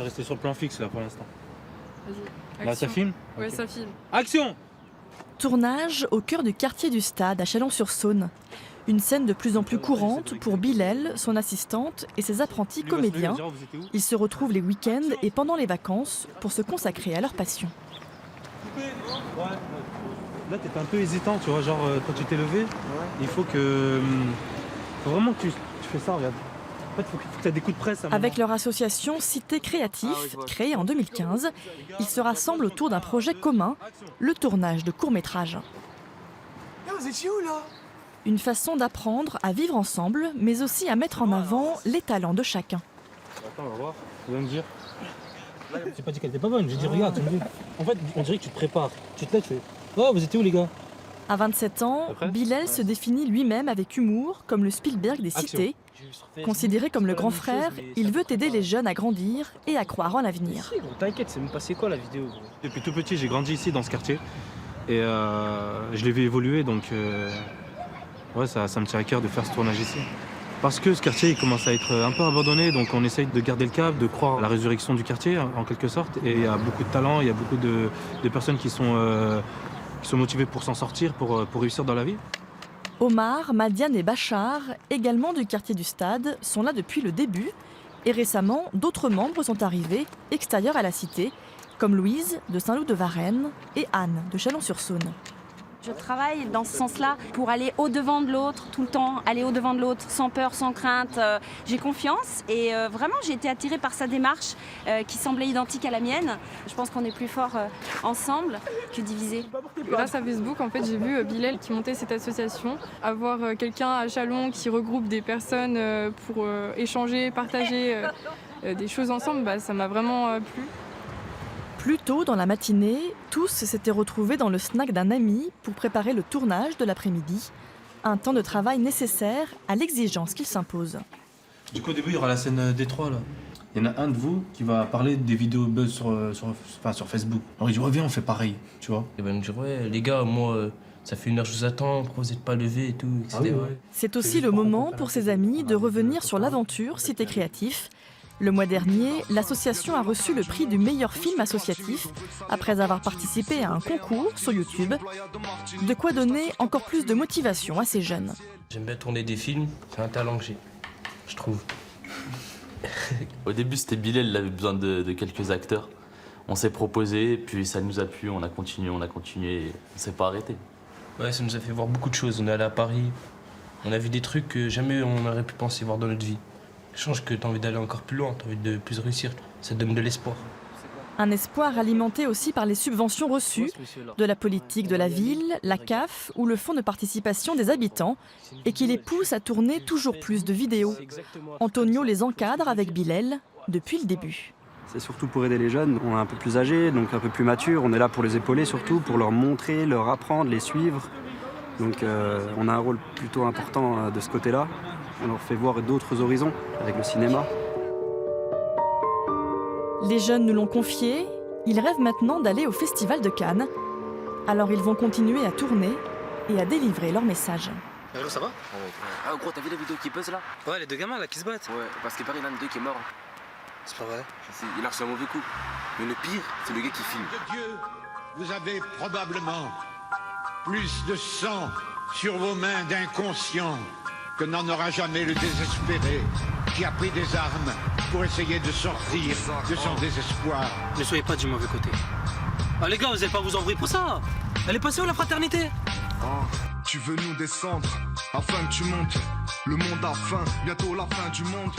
rester sur le plan fixe là pour l'instant. Vas-y. Là, ça filme? Ouais, Ok. ça filme. Action! Tournage au cœur du quartier du Stade, à Chalon-sur-Saône. Une scène de plus en plus courante pour Bilal, son assistante et ses apprentis comédiens. Ils se retrouvent les week-ends et pendant les vacances pour se consacrer à leur passion. Là, t'étais un peu hésitant, tu vois, genre quand tu t'es levé, il faut que. Faut vraiment que tu fais ça, regarde. En fait, il faut que tu aies des coups de presse. Avec leur association Cité Créatif, créée en 2015, ils se rassemblent autour d'un projet commun, le tournage de courts-métrages. Vous étiez où là? Une façon d'apprendre à vivre ensemble, mais aussi à mettre en avant les talents de chacun. Attends, on va voir. Tu vas me dire. J'ai pas dit qu'elle était pas bonne, j'ai dit regarde, tu me dis. En fait, on dirait que tu te prépares. Tu te lèves, tu fais. Oh, vous étiez où les gars? À 27 ans, Bilal se définit lui-même avec humour comme le Spielberg des cités. Considéré comme le grand frère, il veut aider les jeunes à grandir et à croire en l'avenir. T'inquiète, c'est même passé quoi la vidéo? Depuis tout petit, j'ai grandi ici dans ce quartier. Et je l'ai vu évoluer, donc ouais, ça me tient à cœur de faire ce tournage ici. Parce que ce quartier il commence à être un peu abandonné, donc on essaye de garder le cap, de croire à la résurrection du quartier en quelque sorte. Et il y a beaucoup de talents, il y a beaucoup de personnes qui sont motivées pour s'en sortir, pour réussir dans la vie. Omar, Madiane et Bachar, également du quartier du Stade, sont là depuis le début. Et récemment, d'autres membres sont arrivés, extérieurs à la cité, comme Louise de Saint-Loup-de-Varennes et Anne de Chalon-sur-Saône. Je travaille dans ce sens-là pour aller au-devant de l'autre, tout le temps, aller au-devant de l'autre, sans peur, sans crainte. J'ai confiance et vraiment j'ai été attirée par sa démarche qui semblait identique à la mienne. Je pense qu'on est plus fort ensemble que divisés. Grâce à Facebook, en fait, j'ai vu Bilal qui montait cette association. Avoir quelqu'un à Chalon qui regroupe des personnes pour échanger, partager des choses ensemble, bah, ça m'a vraiment plu. Plus tôt dans la matinée, tous s'étaient retrouvés dans le snack d'un ami pour préparer le tournage de l'après-midi. Un temps de travail nécessaire à l'exigence qu'il s'impose. Du coup, au début, il y aura la scène Détroit là. Il y en a un de vous qui va parler des vidéos buzz sur Facebook. Alors il dit, reviens, on fait pareil, tu vois. Il va me dire, ouais, les gars, moi, ça fait 1 heure que je vous attends, pourquoi vous n'êtes pas levés et tout, etc. Ah oui, ouais. C'est aussi le moment pour ses amis de revenir sur l'aventure Cité Créatif. Le mois dernier, l'association a reçu le prix du meilleur film associatif après avoir participé à un concours sur YouTube. De quoi donner encore plus de motivation à ces jeunes. J'aime bien tourner des films, c'est un talent que j'ai, je trouve. Au début, c'était Bilal, il avait besoin de quelques acteurs. On s'est proposé, puis ça nous a plu, on a continué, et on s'est pas arrêté. Ouais, ça nous a fait voir beaucoup de choses. On est allé à Paris, on a vu des trucs que jamais on aurait pu penser voir dans notre vie. Ça change que t'as envie d'aller encore plus loin, t'as envie de plus réussir, ça te donne de l'espoir. Un espoir alimenté aussi par les subventions reçues de la politique de la ville, la CAF ou le fonds de participation des habitants et qui les pousse à tourner toujours plus de vidéos. Antonio les encadre avec Bilal depuis le début. C'est surtout pour aider les jeunes, on est un peu plus âgés, donc un peu plus matures, on est là pour les épauler surtout, pour leur montrer, leur apprendre, les suivre. Donc on a un rôle plutôt important de ce côté-là. On leur fait voir d'autres horizons avec le cinéma. Les jeunes nous l'ont confié, ils rêvent maintenant d'aller au Festival de Cannes. Alors ils vont continuer à tourner et à délivrer leur message. Hello, ça va? Ah gros, t'as vu la vidéo qui buzz là? Ouais, les deux gamins là qui se battent. Ouais, parce qu'il paraît, il y en a un des deux qui est mort. C'est pas vrai. Il a reçu un mauvais coup. Mais le pire, c'est le gars qui filme. De Dieu, vous avez probablement plus de sang sur vos mains d'inconscient que n'en aura jamais le désespéré qui a pris des armes pour essayer de sortir de son désespoir. Ne soyez pas du mauvais côté. Ah les gars, vous allez pas vous envoyer pour ça. Elle est passée où la fraternité? Tu veux nous descendre afin que tu montes. Le monde a faim, bientôt la fin du monde.